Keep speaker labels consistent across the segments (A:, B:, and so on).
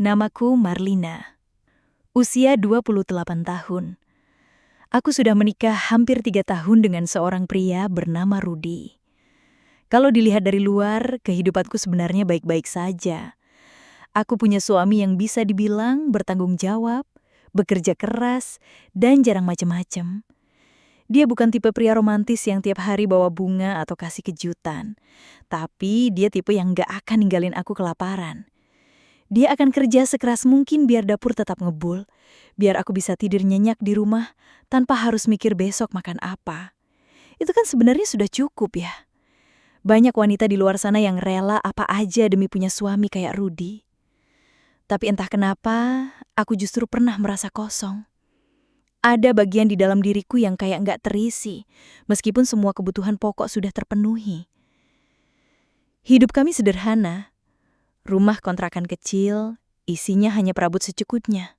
A: Namaku Marlina. Usia 28 tahun. Aku sudah menikah hampir 3 tahun dengan seorang pria bernama Rudy. Kalau dilihat dari luar, kehidupanku sebenarnya baik-baik saja. Aku punya suami yang bisa dibilang bertanggung jawab, bekerja keras, dan jarang macam-macam. Dia bukan tipe pria romantis yang tiap hari bawa bunga atau kasih kejutan. Tapi dia tipe yang gak akan ninggalin aku kelaparan. Dia akan kerja sekeras mungkin biar dapur tetap ngebul, biar aku bisa tidur nyenyak di rumah tanpa harus mikir besok makan apa. Itu kan sebenarnya sudah cukup ya. Banyak wanita di luar sana yang rela apa aja demi punya suami kayak Rudy. Tapi entah kenapa, aku justru pernah merasa kosong. Ada bagian di dalam diriku yang kayak nggak terisi, meskipun semua kebutuhan pokok sudah terpenuhi. Hidup kami sederhana. Rumah kontrakan kecil, isinya hanya perabot secukupnya.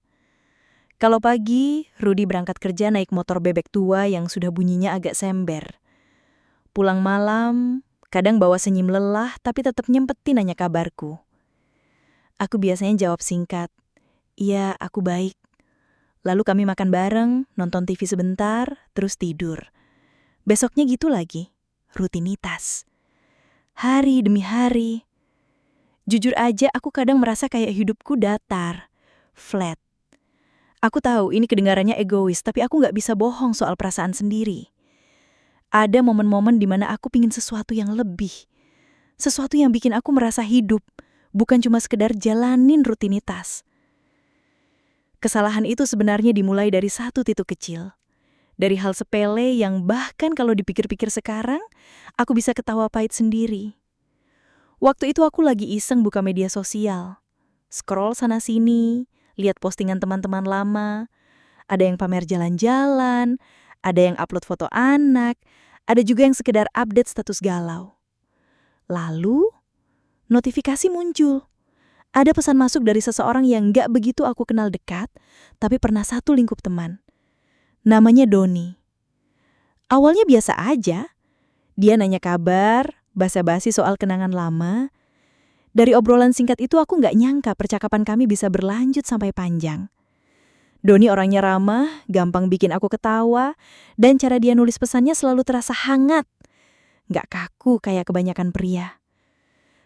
A: Kalau pagi, Rudy berangkat kerja naik motor bebek tua yang sudah bunyinya agak sember. Pulang malam, kadang bawa senyum lelah tapi tetap nyempetin nanya kabarku. Aku biasanya jawab singkat, "Iya, aku baik." Lalu kami makan bareng, nonton TV sebentar, terus tidur. Besoknya gitu lagi, rutinitas. Hari demi hari. Jujur aja aku kadang merasa kayak hidupku datar, flat. Aku tahu ini kedengarannya egois, tapi aku nggak bisa bohong soal perasaan sendiri. Ada momen-momen di mana aku pingin sesuatu yang lebih. Sesuatu yang bikin aku merasa hidup, bukan cuma sekedar jalanin rutinitas. Kesalahan itu sebenarnya dimulai dari satu titik kecil. Dari hal sepele yang bahkan kalau dipikir-pikir sekarang, aku bisa ketawa pahit sendiri. Waktu itu aku lagi iseng buka media sosial. Scroll sana-sini, lihat postingan teman-teman lama. Ada yang pamer jalan-jalan, ada yang upload foto anak, ada juga yang sekedar update status galau. Lalu, notifikasi muncul. Ada pesan masuk dari seseorang yang gak begitu aku kenal dekat, tapi pernah satu lingkup teman. Namanya Doni. Awalnya biasa aja. Dia nanya kabar, basa-basi soal kenangan lama. Dari obrolan singkat itu aku nggak nyangka percakapan kami bisa berlanjut sampai panjang. Doni orangnya ramah, gampang bikin aku ketawa, dan cara dia nulis pesannya selalu terasa hangat. Nggak kaku kayak kebanyakan pria.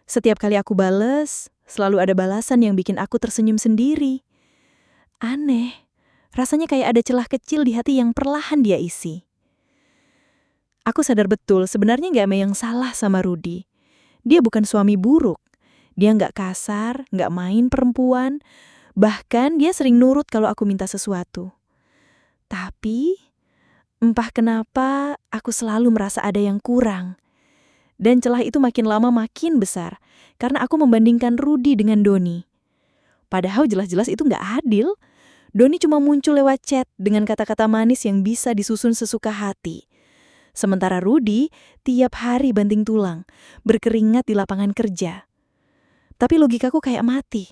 A: Setiap kali aku bales, selalu ada balasan yang bikin aku tersenyum sendiri. Aneh, rasanya kayak ada celah kecil di hati yang perlahan dia isi. Aku sadar betul sebenarnya nggak ada yang salah sama Rudy. Dia bukan suami buruk. Dia nggak kasar, nggak main perempuan. Bahkan dia sering nurut kalau aku minta sesuatu. Tapi, entah kenapa aku selalu merasa ada yang kurang. Dan celah itu makin lama makin besar, karena aku membandingkan Rudy dengan Doni. Padahal jelas-jelas itu nggak adil. Doni cuma muncul lewat chat dengan kata-kata manis yang bisa disusun sesuka hati. Sementara Rudy tiap hari banting tulang, berkeringat di lapangan kerja. Tapi logikaku kayak mati.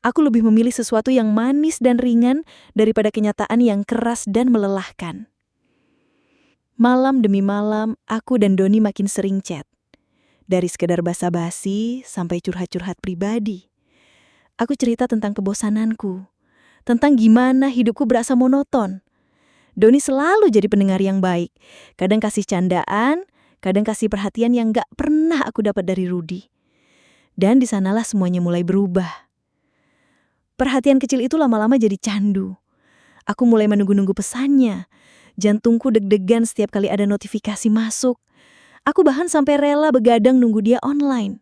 A: Aku lebih memilih sesuatu yang manis dan ringan daripada kenyataan yang keras dan melelahkan. Malam demi malam, aku dan Doni makin sering chat. Dari sekedar basa-basi sampai curhat-curhat pribadi. Aku cerita tentang kebosananku, tentang gimana hidupku berasa monoton. Doni selalu jadi pendengar yang baik. Kadang kasih candaan, kadang kasih perhatian yang gak pernah aku dapat dari Rudy. Dan di sanalah semuanya mulai berubah. Perhatian kecil itu lama-lama jadi candu. Aku mulai menunggu-nunggu pesannya. Jantungku deg-degan setiap kali ada notifikasi masuk. Aku bahkan sampai rela begadang nunggu dia online.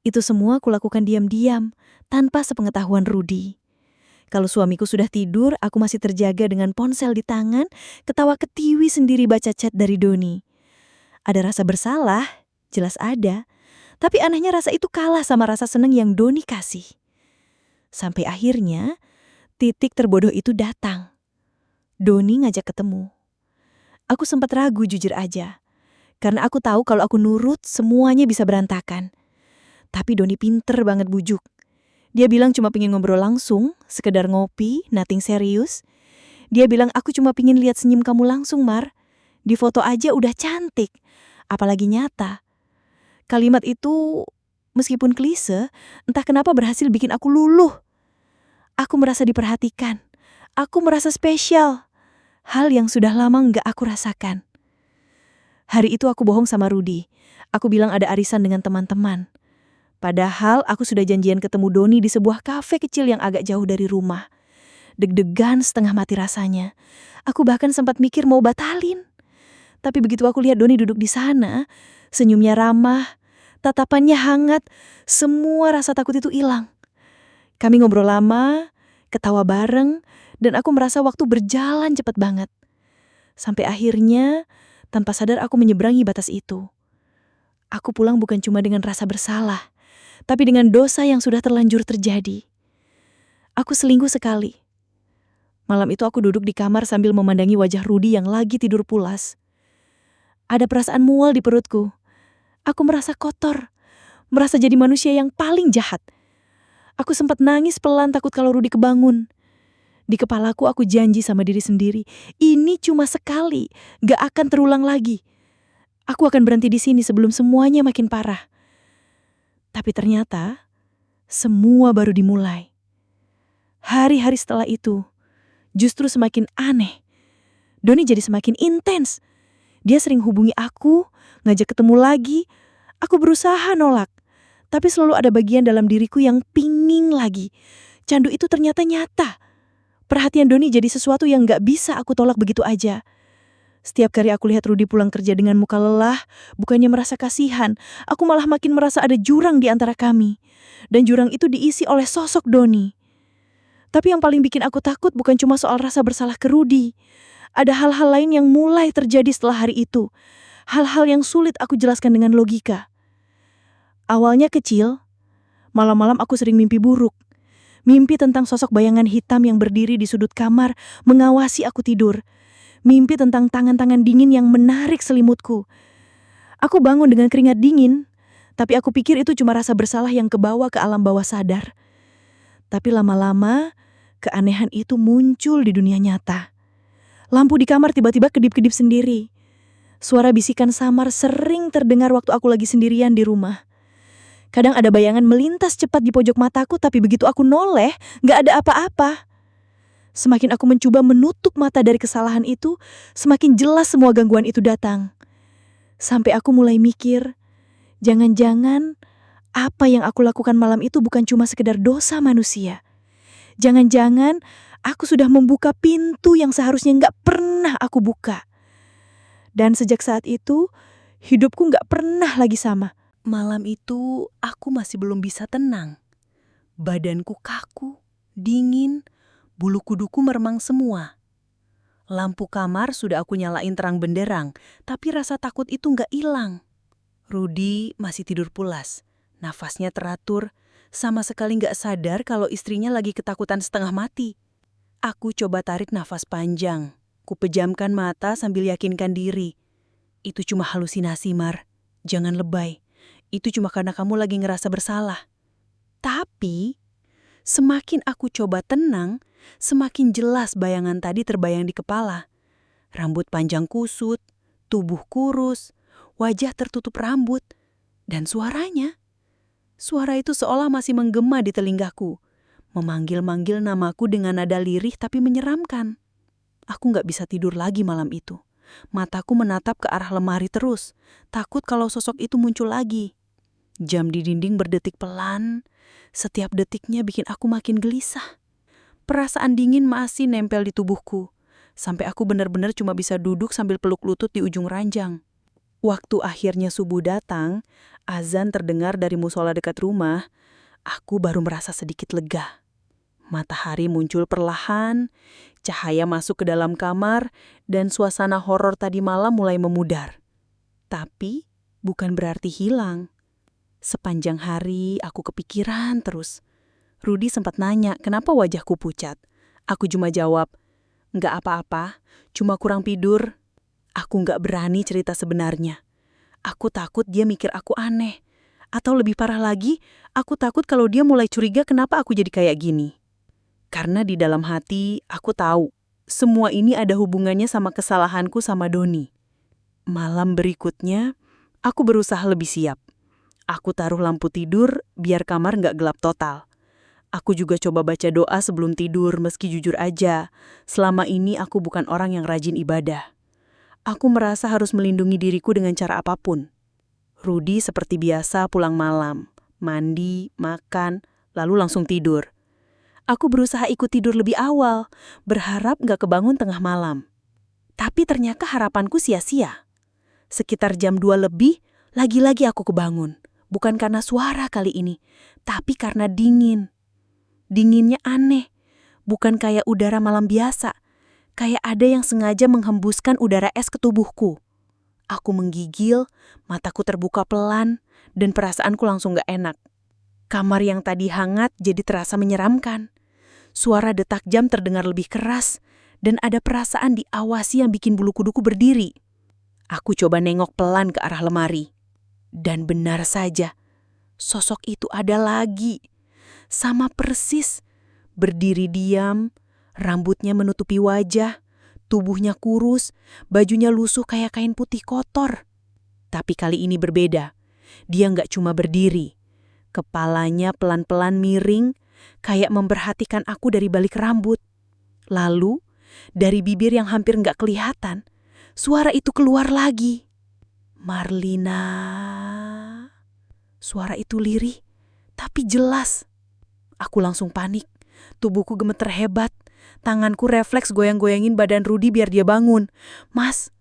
A: Itu semua aku lakukan diam-diam, tanpa sepengetahuan Rudy. Kalau suamiku sudah tidur, aku masih terjaga dengan ponsel di tangan, ketawa ketiwi sendiri baca chat dari Doni. Ada rasa bersalah, jelas ada. Tapi anehnya rasa itu kalah sama rasa senang yang Doni kasih. Sampai akhirnya, titik terbodoh itu datang. Doni ngajak ketemu. Aku sempat ragu jujur aja. Karena aku tahu kalau aku nurut, semuanya bisa berantakan. Tapi Doni pinter banget bujuk. Dia bilang cuma pingin ngobrol langsung, sekedar ngopi, nothing serius. Dia bilang aku cuma pingin lihat senyum kamu langsung, Mar. Di foto aja udah cantik, apalagi nyata. Kalimat itu, meskipun klise, entah kenapa berhasil bikin aku luluh. Aku merasa diperhatikan. Aku merasa spesial. Hal yang sudah lama nggak aku rasakan. Hari itu aku bohong sama Rudy. Aku bilang ada arisan dengan teman-teman. Padahal aku sudah janjian ketemu Doni di sebuah kafe kecil yang agak jauh dari rumah. Deg-degan setengah mati rasanya. Aku bahkan sempat mikir mau batalin. Tapi begitu aku lihat Doni duduk di sana, senyumnya ramah, tatapannya hangat, semua rasa takut itu hilang. Kami ngobrol lama, ketawa bareng, dan aku merasa waktu berjalan cepat banget. Sampai akhirnya, tanpa sadar aku menyeberangi batas itu. Aku pulang bukan cuma dengan rasa bersalah, tapi dengan dosa yang sudah terlanjur terjadi. Aku selingkuh sekali. Malam itu aku duduk di kamar sambil memandangi wajah Rudy yang lagi tidur pulas. Ada perasaan mual di perutku. Aku merasa kotor, merasa jadi manusia yang paling jahat. Aku sempat nangis pelan takut kalau Rudy kebangun. Di kepalaku aku janji sama diri sendiri, ini cuma sekali, gak akan terulang lagi. Aku akan berhenti di sini sebelum semuanya makin parah. Tapi ternyata, semua baru dimulai. Hari-hari setelah itu, justru semakin aneh. Doni jadi semakin intens. Dia sering hubungi aku, ngajak ketemu lagi. Aku berusaha nolak. Tapi selalu ada bagian dalam diriku yang pingin lagi. Candu itu ternyata nyata. Perhatian Doni jadi sesuatu yang gak bisa aku tolak begitu aja. Setiap kali aku lihat Rudy pulang kerja dengan muka lelah, bukannya merasa kasihan, aku malah makin merasa ada jurang di antara kami. Dan jurang itu diisi oleh sosok Doni. Tapi yang paling bikin aku takut bukan cuma soal rasa bersalah ke Rudy. Ada hal-hal lain yang mulai terjadi setelah hari itu. Hal-hal yang sulit aku jelaskan dengan logika. Awalnya kecil, malam-malam aku sering mimpi buruk. Mimpi tentang sosok bayangan hitam yang berdiri di sudut kamar, mengawasi aku tidur. Mimpi tentang tangan-tangan dingin yang menarik selimutku. Aku bangun dengan keringat dingin, tapi aku pikir itu cuma rasa bersalah yang kebawa ke alam bawah sadar. Tapi lama-lama, keanehan itu muncul di dunia nyata. Lampu di kamar tiba-tiba kedip-kedip sendiri. Suara bisikan samar sering terdengar waktu aku lagi sendirian di rumah. Kadang ada bayangan melintas cepat di pojok mataku, tapi begitu aku noleh, gak ada apa-apa. Semakin aku mencoba menutup mata dari kesalahan itu, semakin jelas semua gangguan itu datang. Sampai aku mulai mikir, jangan-jangan apa yang aku lakukan malam itu bukan cuma sekedar dosa manusia. Jangan-jangan aku sudah membuka pintu yang seharusnya gak pernah aku buka. Dan sejak saat itu, hidupku gak pernah lagi sama.
B: Malam itu aku masih belum bisa tenang. Badanku kaku, dingin, bulu kuduku meremang semua. Lampu kamar sudah aku nyalain terang benderang, tapi rasa takut itu nggak hilang. Rudy masih tidur pulas, nafasnya teratur, sama sekali nggak sadar kalau istrinya lagi ketakutan setengah mati. Aku coba tarik nafas panjang, ku pejamkan mata sambil yakinkan diri. Itu cuma halusinasi, Mar. Jangan lebay. Itu cuma karena kamu lagi ngerasa bersalah. Tapi, semakin aku coba tenang, semakin jelas bayangan tadi terbayang di kepala. Rambut panjang kusut, tubuh kurus, wajah tertutup rambut, dan suaranya. Suara itu seolah masih menggema di telingaku, memanggil-manggil namaku dengan nada lirih tapi menyeramkan. Aku gak bisa tidur lagi malam itu. Mataku menatap ke arah lemari terus, takut kalau sosok itu muncul lagi. Jam di dinding berdetik pelan, setiap detiknya bikin aku makin gelisah. Perasaan dingin masih nempel di tubuhku, sampai aku benar-benar cuma bisa duduk sambil peluk lutut di ujung ranjang. Waktu akhirnya subuh datang, azan terdengar dari musola dekat rumah, aku baru merasa sedikit lega. Matahari muncul perlahan, cahaya masuk ke dalam kamar, dan suasana horor tadi malam mulai memudar. Tapi bukan berarti hilang. Sepanjang hari aku kepikiran terus. Rudy sempat nanya kenapa wajahku pucat. Aku cuma jawab, "Nggak apa-apa, cuma kurang tidur." Aku nggak berani cerita sebenarnya. Aku takut dia mikir aku aneh. Atau lebih parah lagi, aku takut kalau dia mulai curiga kenapa aku jadi kayak gini. Karena di dalam hati, aku tahu, semua ini ada hubungannya sama kesalahanku sama Doni. Malam berikutnya, aku berusaha lebih siap. Aku taruh lampu tidur biar kamar nggak gelap total. Aku juga coba baca doa sebelum tidur, meski jujur aja, selama ini aku bukan orang yang rajin ibadah. Aku merasa harus melindungi diriku dengan cara apapun. Rudy seperti biasa pulang malam, mandi, makan, lalu langsung tidur. Aku berusaha ikut tidur lebih awal, berharap gak kebangun tengah malam. Tapi ternyata harapanku sia-sia. Sekitar jam 2 lebih, lagi-lagi aku kebangun. Bukan karena suara kali ini, tapi karena dingin. Dinginnya aneh, bukan kayak udara malam biasa. Kayak ada yang sengaja menghembuskan udara es ke tubuhku. Aku menggigil, mataku terbuka pelan, dan perasaanku langsung gak enak. Kamar yang tadi hangat jadi terasa menyeramkan. Suara detak jam terdengar lebih keras, dan ada perasaan diawasi yang bikin bulu kuduku berdiri. Aku coba nengok pelan ke arah lemari. Dan benar saja, sosok itu ada lagi. Sama persis, berdiri diam, rambutnya menutupi wajah, tubuhnya kurus, bajunya lusuh kayak kain putih kotor. Tapi kali ini berbeda. Dia nggak cuma berdiri. Kepalanya pelan-pelan miring, kayak memperhatikan aku dari balik rambut. Lalu, dari bibir yang hampir nggak kelihatan, suara itu keluar lagi. Marlina. Suara itu lirih, tapi jelas. Aku langsung panik. Tubuhku gemeter hebat. Tanganku refleks goyang-goyangin badan Rudy biar dia bangun. Mas,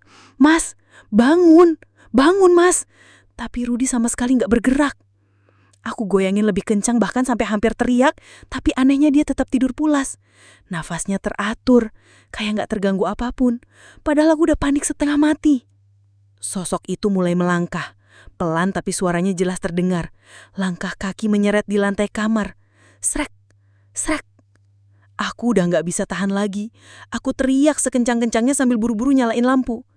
B: bangun, mas. Tapi Rudy sama sekali nggak bergerak. Aku goyangin lebih kencang bahkan sampai hampir teriak, tapi anehnya dia tetap tidur pulas. Nafasnya teratur, kayak nggak terganggu apapun. Padahal aku udah panik setengah mati. Sosok itu mulai melangkah. Pelan tapi suaranya jelas terdengar. Langkah kaki menyeret di lantai kamar. Srek, srek. Aku udah gak bisa tahan lagi. Aku teriak sekencang-kencangnya sambil buru-buru nyalain lampu.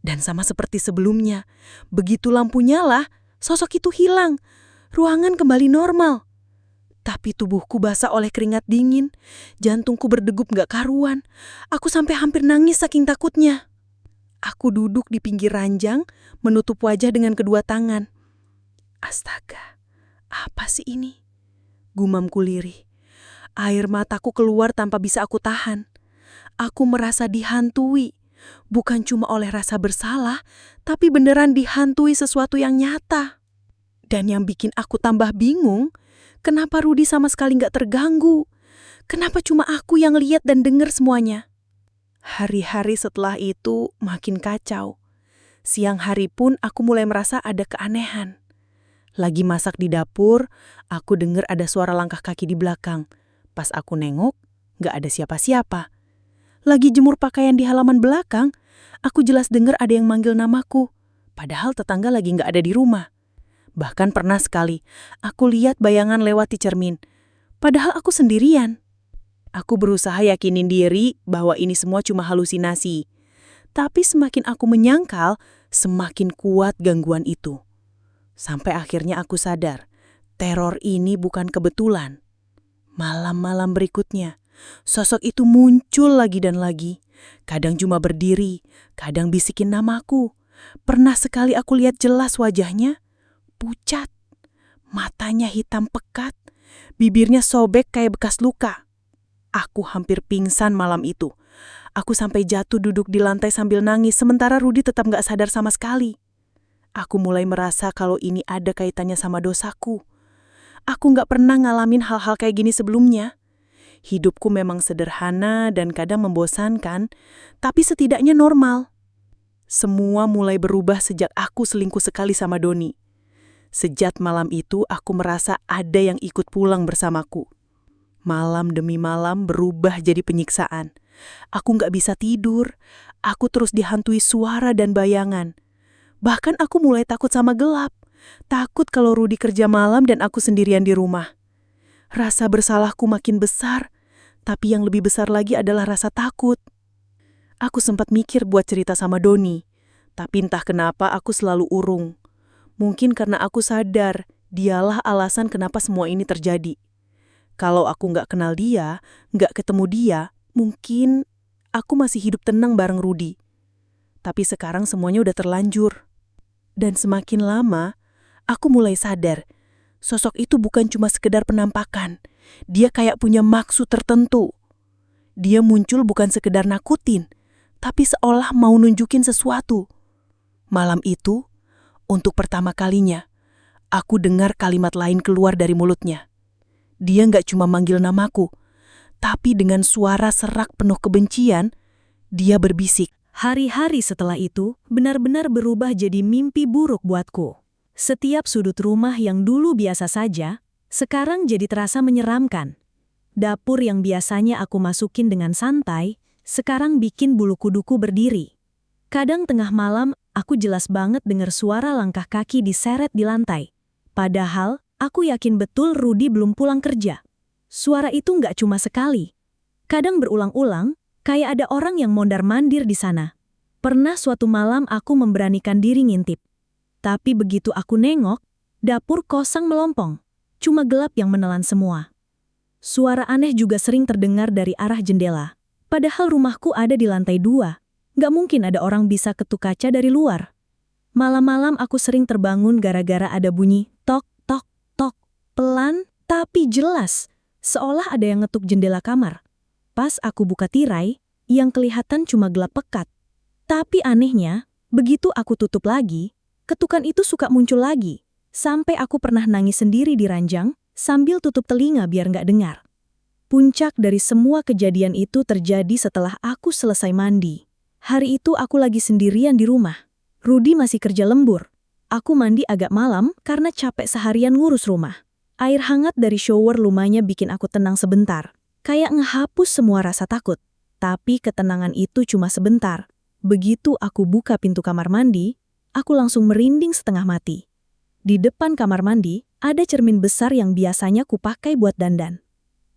B: Dan sama seperti sebelumnya, begitu lampu nyala, sosok itu hilang. Ruangan kembali normal. Tapi tubuhku basah oleh keringat dingin. Jantungku berdegup gak karuan. Aku sampai hampir nangis saking takutnya. Aku duduk di pinggir ranjang, menutup wajah dengan kedua tangan. Astaga, apa sih ini? Gumamku lirih. Air mataku keluar tanpa bisa aku tahan. Aku merasa dihantui. Bukan cuma oleh rasa bersalah, tapi beneran dihantui sesuatu yang nyata. Dan yang bikin aku tambah bingung, kenapa Rudy sama sekali gak terganggu? Kenapa cuma aku yang lihat dan dengar semuanya? Hari-hari setelah itu makin kacau. Siang hari pun aku mulai merasa ada keanehan. Lagi masak di dapur, aku dengar ada suara langkah kaki di belakang. Pas aku nengok, gak ada siapa-siapa. Lagi jemur pakaian di halaman belakang, aku jelas dengar ada yang manggil namaku. Padahal tetangga lagi gak ada di rumah. Bahkan pernah sekali, aku lihat bayangan lewat di cermin. Padahal aku sendirian. Aku berusaha yakinin diri bahwa ini semua cuma halusinasi. Tapi semakin aku menyangkal, semakin kuat gangguan itu. Sampai akhirnya aku sadar, teror ini bukan kebetulan. Malam-malam berikutnya, sosok itu muncul lagi dan lagi. Kadang cuma berdiri, kadang bisikin namaku. Pernah sekali aku lihat jelas wajahnya, pucat. Matanya hitam pekat, bibirnya sobek kayak bekas luka. Aku hampir pingsan malam itu. Aku sampai jatuh duduk di lantai sambil nangis, sementara Rudy tetap gak sadar sama sekali. Aku mulai merasa kalau ini ada kaitannya sama dosaku. Aku gak pernah ngalamin hal-hal kayak gini sebelumnya. Hidupku memang sederhana dan kadang membosankan, tapi setidaknya normal. Semua mulai berubah sejak aku selingkuh sekali sama Doni. Sejak malam itu aku merasa ada yang ikut pulang bersamaku. Malam demi malam berubah jadi penyiksaan. Aku gak bisa tidur. Aku terus dihantui suara dan bayangan. Bahkan aku mulai takut sama gelap. Takut kalau Rudy kerja malam dan aku sendirian di rumah. Rasa bersalahku makin besar. Tapi yang lebih besar lagi adalah rasa takut. Aku sempat mikir buat cerita sama Doni. Tapi entah kenapa aku selalu urung. Mungkin karena aku sadar dialah alasan kenapa semua ini terjadi. Kalau aku nggak kenal dia, nggak ketemu dia, mungkin aku masih hidup tenang bareng Rudy. Tapi sekarang semuanya udah terlanjur. Dan semakin lama, aku mulai sadar, sosok itu bukan cuma sekedar penampakan. Dia kayak punya maksud tertentu. Dia muncul bukan sekedar nakutin, tapi seolah mau nunjukin sesuatu. Malam itu, untuk pertama kalinya, aku dengar kalimat lain keluar dari mulutnya. Dia nggak cuma manggil namaku, tapi dengan suara serak penuh kebencian, dia berbisik.
A: Hari-hari setelah itu benar-benar berubah jadi mimpi buruk buatku. Setiap sudut rumah yang dulu biasa saja, sekarang jadi terasa menyeramkan. Dapur yang biasanya aku masukin dengan santai, sekarang bikin bulu kuduku berdiri. Kadang tengah malam, aku jelas banget dengar suara langkah kaki diseret di lantai. Padahal, aku yakin betul Rudy belum pulang kerja. Suara itu nggak cuma sekali. Kadang berulang-ulang, kayak ada orang yang mondar-mandir di sana. Pernah suatu malam aku memberanikan diri ngintip. Tapi begitu aku nengok, dapur kosong melompong. Cuma gelap yang menelan semua. Suara aneh juga sering terdengar dari arah jendela. Padahal rumahku ada di lantai 2. Nggak mungkin ada orang bisa ketuk kaca dari luar. Malam-malam aku sering terbangun gara-gara ada bunyi tok, tok, tok. Pelan, tapi jelas. Seolah ada yang ngetuk jendela kamar. Pas aku buka tirai, yang kelihatan cuma gelap pekat. Tapi anehnya, begitu aku tutup lagi, ketukan itu suka muncul lagi. Sampai aku pernah nangis sendiri di ranjang, sambil tutup telinga biar nggak dengar. Puncak dari semua kejadian itu terjadi setelah aku selesai mandi. Hari itu aku lagi sendirian di rumah. Rudy masih kerja lembur. Aku mandi agak malam karena capek seharian ngurus rumah. Air hangat dari shower lumanya bikin aku tenang sebentar. Kayak ngehapus semua rasa takut. Tapi ketenangan itu cuma sebentar. Begitu aku buka pintu kamar mandi, aku langsung merinding setengah mati. Di depan kamar mandi, ada cermin besar yang biasanya kupakai buat dandan.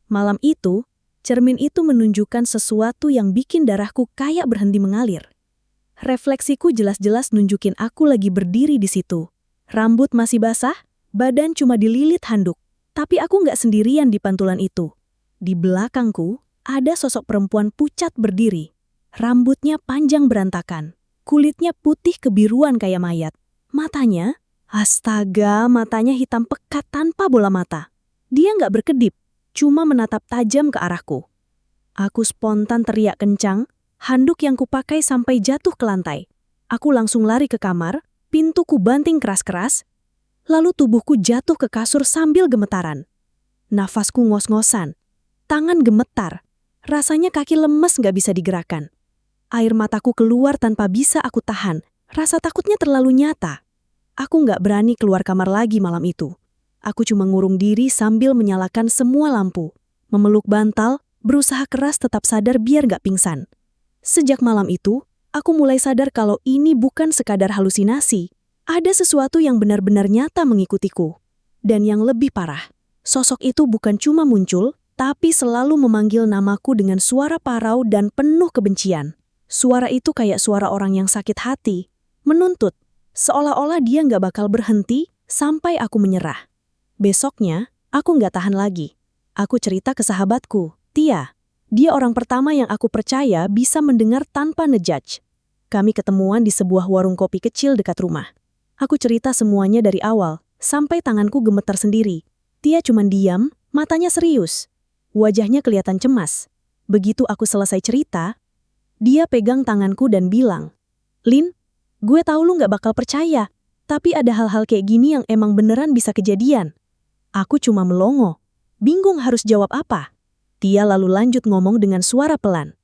A: Malam itu, cermin itu menunjukkan sesuatu yang bikin darahku kayak berhenti mengalir. Refleksiku jelas-jelas nunjukin aku lagi berdiri di situ. Rambut masih basah, badan cuma dililit handuk. Tapi aku nggak sendirian di pantulan itu. Di belakangku, ada sosok perempuan pucat berdiri. Rambutnya panjang berantakan. Kulitnya putih kebiruan kayak mayat. Matanya, astaga, matanya hitam pekat tanpa bola mata. Dia nggak berkedip, cuma menatap tajam ke arahku. Aku spontan teriak kencang, handuk yang kupakai sampai jatuh ke lantai. Aku langsung lari ke kamar, pintuku banting keras-keras, lalu tubuhku jatuh ke kasur sambil gemetaran. Nafasku ngos-ngosan, tangan gemetar, rasanya kaki lemes nggak bisa digerakkan. Air mataku keluar tanpa bisa aku tahan, rasa takutnya terlalu nyata. Aku nggak berani keluar kamar lagi malam itu. Aku cuma ngurung diri sambil menyalakan semua lampu. Memeluk bantal, berusaha keras tetap sadar biar nggak pingsan. Sejak malam itu, aku mulai sadar kalau ini bukan sekadar halusinasi. Ada sesuatu yang benar-benar nyata mengikutiku. Dan yang lebih parah, sosok itu bukan cuma muncul, tapi selalu memanggil namaku dengan suara parau dan penuh kebencian. Suara itu kayak suara orang yang sakit hati, menuntut, seolah-olah dia nggak bakal berhenti sampai aku menyerah. Besoknya, aku nggak tahan lagi. Aku cerita ke sahabatku, Tia. Dia orang pertama yang aku percaya bisa mendengar tanpa ngejudge. Kami ketemuan di sebuah warung kopi kecil dekat rumah. Aku cerita semuanya dari awal, sampai tanganku gemetar sendiri. Tia cuman diam, matanya serius. Wajahnya kelihatan cemas. Begitu aku selesai cerita, dia pegang tanganku dan bilang, "Lin, gue tahu lu nggak bakal percaya, tapi ada hal-hal kayak gini yang emang beneran bisa kejadian." Aku cuma melongo, bingung harus jawab apa. Tia lalu lanjut ngomong dengan suara pelan.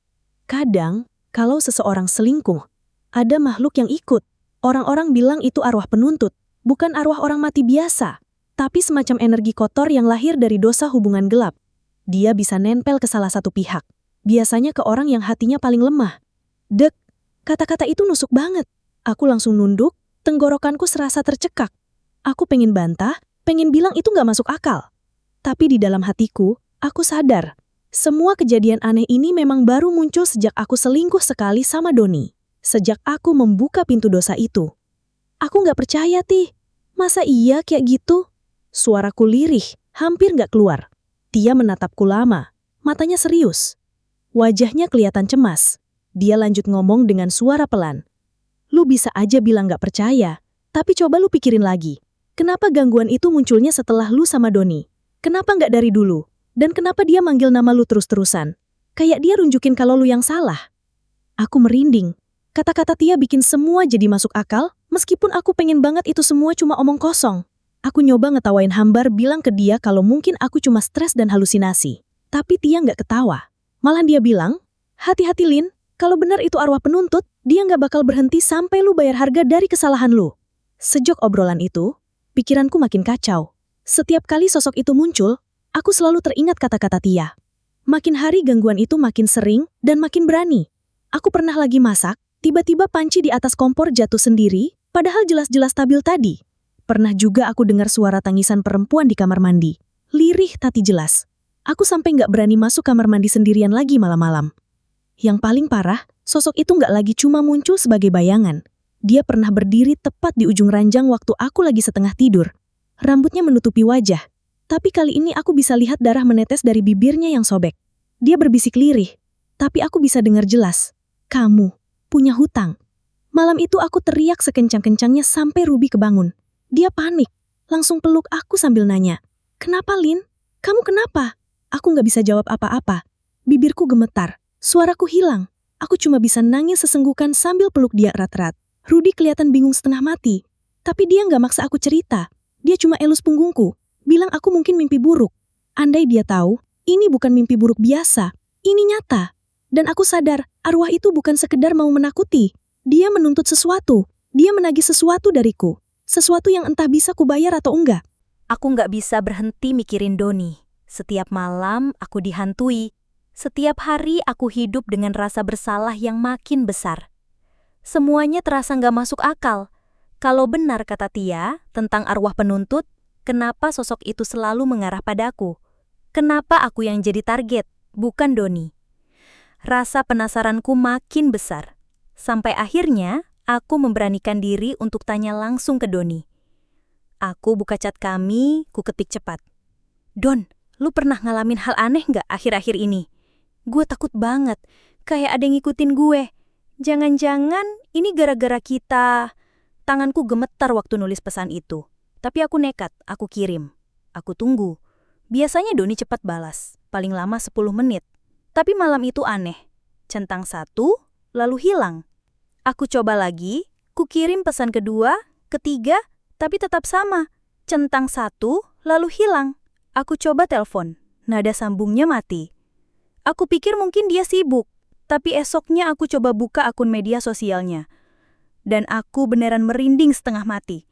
A: "Kadang, kalau seseorang selingkuh, ada makhluk yang ikut. Orang-orang bilang itu arwah penuntut, bukan arwah orang mati biasa, tapi semacam energi kotor yang lahir dari dosa hubungan gelap. Dia bisa nempel ke salah satu pihak. Biasanya ke orang yang hatinya paling lemah." Dek, kata-kata itu nusuk banget. Aku langsung nunduk, tenggorokanku serasa tercekak. Aku pengen bantah, pengen bilang itu nggak masuk akal. Tapi di dalam hatiku, aku sadar, semua kejadian aneh ini memang baru muncul sejak aku selingkuh sekali sama Doni. Sejak aku membuka pintu dosa itu. Aku nggak percaya, Tih. Masa iya kayak gitu? Suaraku lirih, hampir nggak keluar. Tia menatapku lama, matanya serius. Wajahnya kelihatan cemas. Dia lanjut ngomong dengan suara pelan. "Lu bisa aja bilang gak percaya, tapi coba lu pikirin lagi. Kenapa gangguan itu munculnya setelah lu sama Doni? Kenapa gak dari dulu?
B: Dan kenapa dia manggil nama lu terus-terusan? Kayak dia runjukin kalau lu yang salah. Aku merinding. Kata-kata Tia bikin semua jadi masuk akal, meskipun aku pengen banget itu semua cuma omong kosong. Aku nyoba ngetawain hambar bilang ke dia kalau mungkin aku cuma stres dan halusinasi. Tapi Tia nggak ketawa. Malah dia bilang, hati-hati Lin, kalau benar itu arwah penuntut, dia nggak bakal berhenti sampai lu bayar harga dari kesalahan lu. Sejak obrolan itu, pikiranku makin kacau. Setiap kali sosok itu muncul, aku selalu teringat kata-kata Tia. Makin hari gangguan itu makin sering dan makin berani. Aku pernah lagi masak, tiba-tiba panci di atas kompor jatuh sendiri, padahal jelas-jelas stabil tadi. Pernah juga aku dengar suara tangisan perempuan di kamar mandi. Lirih tapi jelas. Aku sampai nggak berani masuk kamar mandi sendirian lagi malam-malam. Yang paling parah, sosok itu nggak lagi cuma muncul sebagai bayangan. Dia pernah berdiri tepat di ujung ranjang waktu aku lagi setengah tidur. Rambutnya menutupi wajah. Tapi kali ini aku bisa lihat darah menetes dari bibirnya yang sobek. Dia berbisik lirih, tapi aku bisa dengar jelas. Kamu punya hutang. Malam itu aku teriak sekencang-kencangnya sampai Ruby kebangun. Dia panik, langsung peluk aku sambil nanya, "Kenapa, Lin? Kamu kenapa?" Aku nggak bisa jawab apa-apa. Bibirku gemetar, suaraku hilang. Aku cuma bisa nangis sesenggukan sambil peluk dia erat-erat. Rudy kelihatan bingung setengah mati, tapi dia nggak maksa aku cerita. Dia cuma elus punggungku, bilang aku mungkin mimpi buruk. Andai dia tahu, ini bukan mimpi buruk biasa, ini nyata. Dan aku sadar, arwah itu bukan sekedar mau menakuti. Dia menuntut sesuatu, dia menagih sesuatu dariku. Sesuatu yang entah bisa kubayar atau enggak.
A: Aku nggak bisa berhenti mikirin Doni. Setiap malam aku dihantui. Setiap hari aku hidup dengan rasa bersalah yang makin besar. Semuanya terasa nggak masuk akal. Kalau benar kata Tia tentang arwah penuntut, kenapa sosok itu selalu mengarah padaku? Kenapa aku yang jadi target, bukan Doni? Rasa penasaranku makin besar. Sampai akhirnya, aku memberanikan diri untuk tanya langsung ke Doni. Aku buka chat kami, ku ketik cepat. "Don, lu pernah ngalamin hal aneh nggak akhir-akhir ini? Gue takut banget, kayak ada yang ngikutin gue. Jangan-jangan ini gara-gara kita." Tanganku gemetar waktu nulis pesan itu. Tapi aku nekat, aku kirim. Aku tunggu. Biasanya Doni cepat balas, paling lama 10 menit. Tapi malam itu aneh. Centang satu, lalu hilang. Aku coba lagi, ku kirim pesan kedua, ketiga, tapi tetap sama. Centang satu, lalu hilang. Aku coba telepon, nada sambungnya mati. Aku pikir mungkin dia sibuk, tapi esoknya aku coba buka akun media sosialnya. Dan aku beneran merinding setengah mati.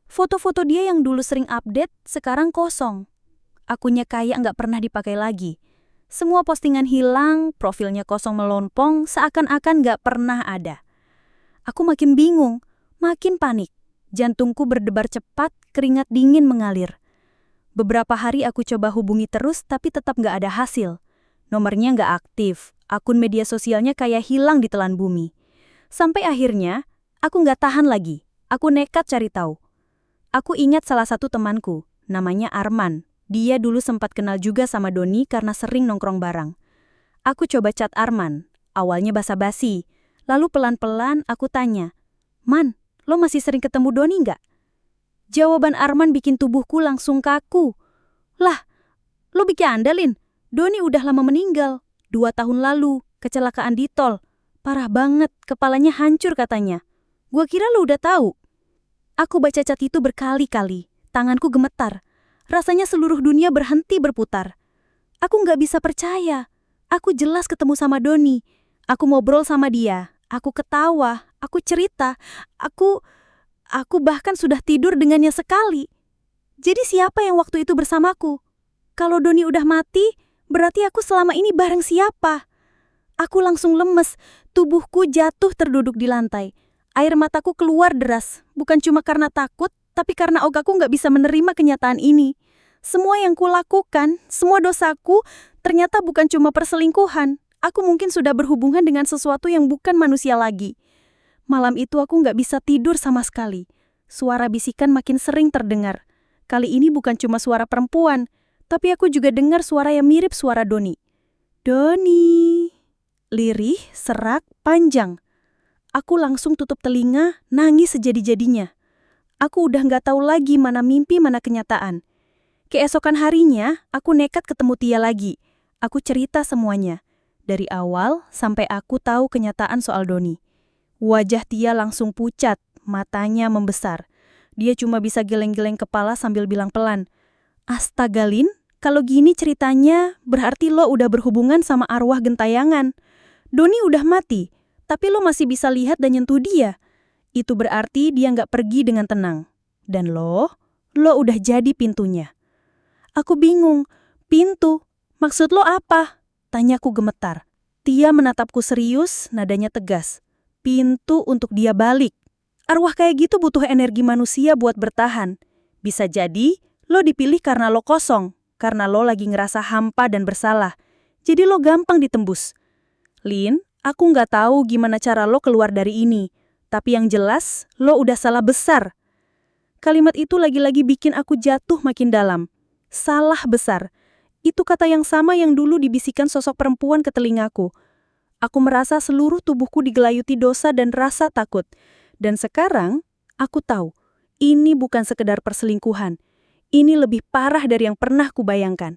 A: Foto-foto dia yang dulu sering update, sekarang kosong. Akunnya kayak nggak pernah dipakai lagi. Semua postingan hilang, profilnya kosong melompong, seakan-akan nggak pernah ada. Aku makin bingung, makin panik. Jantungku berdebar cepat, keringat dingin mengalir. Beberapa hari aku coba hubungi terus, tapi tetap nggak ada hasil. Nomornya nggak aktif, akun media sosialnya kayak hilang di telan bumi. Sampai akhirnya, aku nggak tahan lagi. Aku nekat cari tahu. Aku ingat salah satu temanku, namanya Arman. Dia dulu sempat kenal juga sama Doni karena sering nongkrong bareng. Aku coba chat Arman, awalnya basa-basi. Lalu pelan-pelan aku tanya, "Man, lo masih sering ketemu Doni nggak?" Jawaban Arman bikin tubuhku langsung kaku. "Lah, lo bercanda, Lin? Doni udah lama meninggal. 2 tahun lalu, kecelakaan di tol. Parah banget, kepalanya hancur katanya. Gua kira lo udah tahu." Aku baca chat itu berkali-kali, tanganku gemetar. Rasanya seluruh dunia berhenti berputar. Aku nggak bisa percaya. Aku jelas ketemu sama Doni. Aku ngobrol sama dia. Aku ketawa. Aku cerita. Aku bahkan sudah tidur dengannya sekali. Jadi siapa yang waktu itu bersamaku? Kalau Doni udah mati, berarti aku selama ini bareng siapa? Aku langsung lemes. Tubuhku jatuh terduduk di lantai. Air mataku keluar deras, bukan cuma karena takut, tapi karena ogaku nggak bisa menerima kenyataan ini. Semua yang kulakukan, semua dosaku, ternyata bukan cuma perselingkuhan. Aku mungkin sudah berhubungan dengan sesuatu yang bukan manusia lagi. Malam itu aku nggak bisa tidur sama sekali. Suara bisikan makin sering terdengar. Kali ini bukan cuma suara perempuan, tapi aku juga dengar suara yang mirip suara Doni. "Doni." Lirih, serak, panjang. Aku langsung tutup telinga, nangis sejadi-jadinya. Aku udah nggak tahu lagi mana mimpi, mana kenyataan.
B: Keesokan harinya, aku nekat ketemu Tia lagi. Aku cerita semuanya. Dari awal sampai aku tahu kenyataan soal Doni. Wajah Tia langsung pucat, matanya membesar. Dia cuma bisa geleng-geleng kepala sambil bilang pelan, "Astaga Lin, kalau gini ceritanya berarti lo udah berhubungan sama arwah gentayangan. Doni udah mati, tapi lo masih bisa lihat dan nyentuh dia. Itu berarti dia nggak pergi dengan tenang. Dan lo udah jadi pintunya." Aku bingung. "Pintu? Maksud lo apa?" Tanyaku gemetar. Tia menatapku serius, nadanya tegas. "Pintu untuk dia balik. Arwah kayak gitu butuh energi manusia buat bertahan. Bisa jadi lo dipilih karena lo kosong, karena lo lagi ngerasa hampa dan bersalah. Jadi lo gampang ditembus. Lin, aku nggak tahu gimana cara lo keluar dari ini. Tapi yang jelas, lo udah salah besar." Kalimat itu lagi-lagi bikin aku jatuh makin dalam. Salah besar. Itu kata yang sama yang dulu dibisikkan sosok perempuan ke telingaku. Aku merasa seluruh tubuhku digelayuti dosa dan rasa takut. Dan sekarang, aku tahu, ini bukan sekedar perselingkuhan. Ini lebih parah dari yang pernah kubayangkan.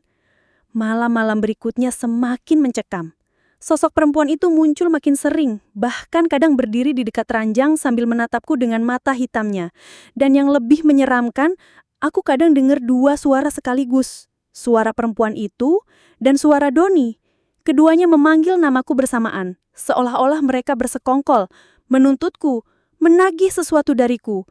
B: Malam-malam berikutnya semakin mencekam. Sosok perempuan itu muncul makin sering, bahkan kadang berdiri di dekat ranjang sambil menatapku dengan mata hitamnya. Dan yang lebih menyeramkan, aku kadang dengar dua suara sekaligus. Suara perempuan itu dan suara Doni. Keduanya memanggil namaku bersamaan, seolah-olah mereka bersekongkol, menuntutku, menagih sesuatu dariku.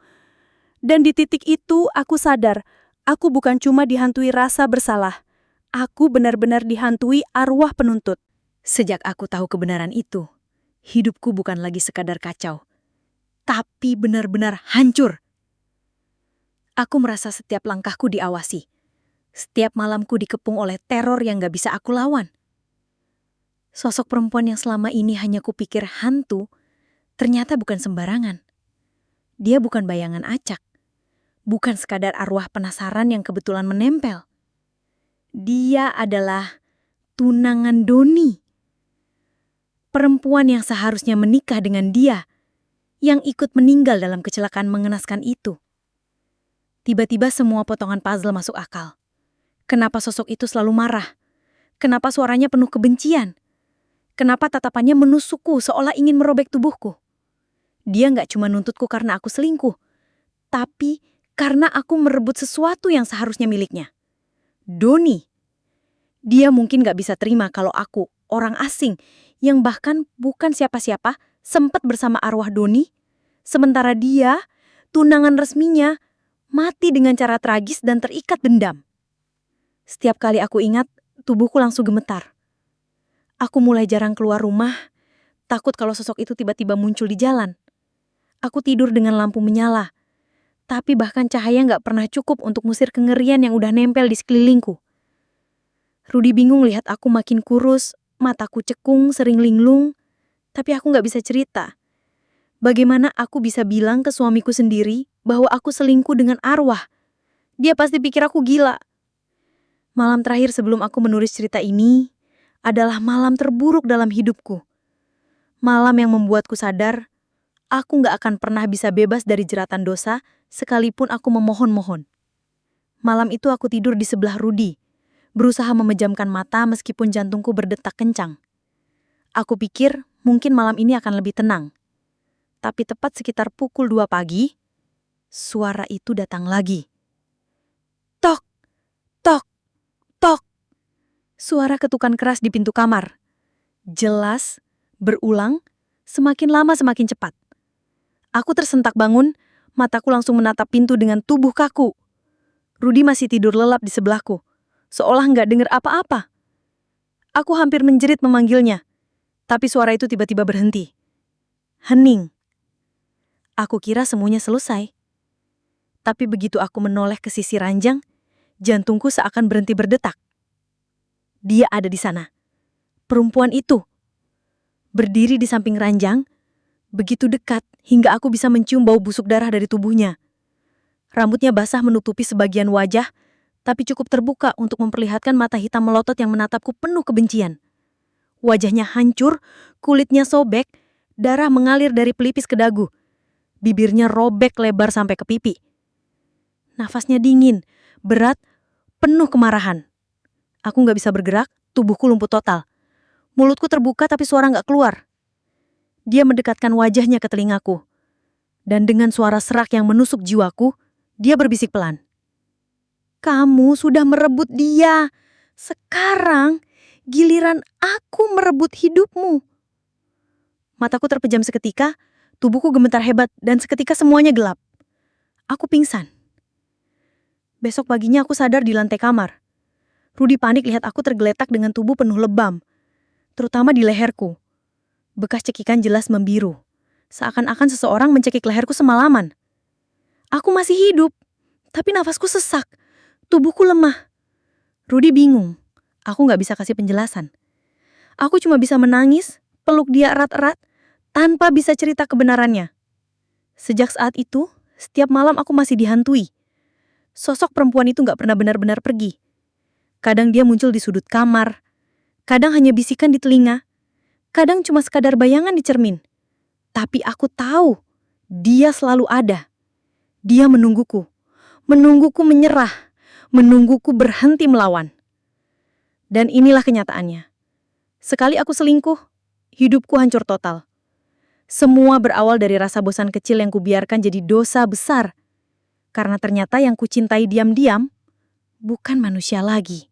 B: Dan di titik itu aku sadar, aku bukan cuma dihantui rasa bersalah. Aku benar-benar dihantui arwah penuntut.
A: Sejak aku tahu kebenaran itu, hidupku bukan lagi sekadar kacau, tapi benar-benar hancur. Aku merasa setiap langkahku diawasi. Setiap malamku dikepung oleh teror yang gak bisa aku lawan. Sosok perempuan yang selama ini hanya kupikir hantu, ternyata bukan sembarangan. Dia bukan bayangan acak. Bukan sekadar arwah penasaran yang kebetulan menempel. Dia adalah tunangan Doni. Perempuan yang seharusnya menikah dengan dia, yang ikut meninggal dalam kecelakaan mengenaskan itu. Tiba-tiba semua potongan puzzle masuk akal. Kenapa sosok itu selalu marah? Kenapa suaranya penuh kebencian? Kenapa tatapannya menusukku seolah ingin merobek tubuhku? Dia nggak cuma nuntutku karena aku selingkuh, tapi karena aku merebut sesuatu yang seharusnya miliknya. Doni. Dia mungkin nggak bisa terima kalau aku, orang asing, yang bahkan bukan siapa-siapa, sempat bersama arwah Doni, sementara dia, tunangan resminya, mati dengan cara tragis dan terikat dendam. Setiap kali aku ingat, tubuhku langsung gemetar. Aku mulai jarang keluar rumah, takut kalau sosok itu tiba-tiba muncul di jalan. Aku tidur dengan lampu menyala, tapi bahkan cahaya nggak pernah cukup untuk ngusir kengerian yang udah nempel di sekelilingku. Rudi bingung lihat aku makin kurus, mataku cekung, sering linglung, tapi aku nggak bisa cerita. Bagaimana aku bisa bilang ke suamiku sendiri bahwa aku selingkuh dengan arwah? Dia pasti pikir aku gila. Malam terakhir sebelum aku menulis cerita ini adalah malam terburuk dalam hidupku. Malam yang membuatku sadar, aku nggak akan pernah bisa bebas dari jeratan dosa sekalipun aku memohon-mohon. Malam itu aku tidur di sebelah Rudi, berusaha memejamkan mata meskipun jantungku berdetak kencang. Aku pikir mungkin malam ini akan lebih tenang. Tapi tepat sekitar pukul 2 pagi, suara itu datang lagi. Tok, tok, tok. Suara ketukan keras di pintu kamar. Jelas, berulang, semakin lama semakin cepat. Aku tersentak bangun, mataku langsung menatap pintu dengan tubuh kaku. Rudi masih tidur lelap di sebelahku, seolah nggak dengar apa-apa. Aku hampir menjerit memanggilnya, tapi suara itu tiba-tiba berhenti. Hening. Aku kira semuanya selesai. Tapi begitu aku menoleh ke sisi ranjang, jantungku seakan berhenti berdetak. Dia ada di sana. Perempuan itu. Berdiri di samping ranjang, begitu dekat hingga aku bisa mencium bau busuk darah dari tubuhnya. Rambutnya basah menutupi sebagian wajah, tapi cukup terbuka untuk memperlihatkan mata hitam melotot yang menatapku penuh kebencian. Wajahnya hancur, kulitnya sobek, darah mengalir dari pelipis ke dagu. Bibirnya robek lebar sampai ke pipi. Nafasnya dingin, berat,
B: penuh kemarahan. Aku nggak bisa bergerak, tubuhku lumpuh total. Mulutku terbuka tapi suara nggak keluar. Dia mendekatkan wajahnya ke telingaku. Dan dengan suara serak yang menusuk jiwaku, dia berbisik pelan. Kamu sudah merebut dia. Sekarang giliran aku merebut hidupmu. Mataku terpejam seketika, tubuhku gemetar hebat dan seketika semuanya gelap. Aku pingsan. Besok paginya aku sadar di lantai kamar. Rudy panik lihat aku tergeletak dengan tubuh penuh lebam, terutama di leherku. Bekas cekikan jelas membiru, seakan-akan seseorang mencekik leherku semalaman. Aku masih hidup, tapi nafasku sesak, tubuhku lemah. Rudy bingung, aku nggak bisa kasih penjelasan. Aku cuma bisa menangis, peluk dia erat-erat, tanpa bisa cerita kebenarannya. Sejak saat itu, setiap malam aku masih dihantui. Sosok perempuan itu nggak pernah benar-benar pergi. Kadang dia muncul di sudut kamar, kadang hanya bisikan di telinga, kadang cuma sekadar bayangan di cermin. Tapi aku tahu, dia selalu ada. Dia menungguku menyerah, menungguku berhenti melawan. Dan inilah kenyataannya. Sekali aku selingkuh, hidupku hancur total. Semua berawal dari rasa bosan kecil yang kubiarkan jadi dosa besar. Karena ternyata yang kucintai diam-diam bukan manusia lagi.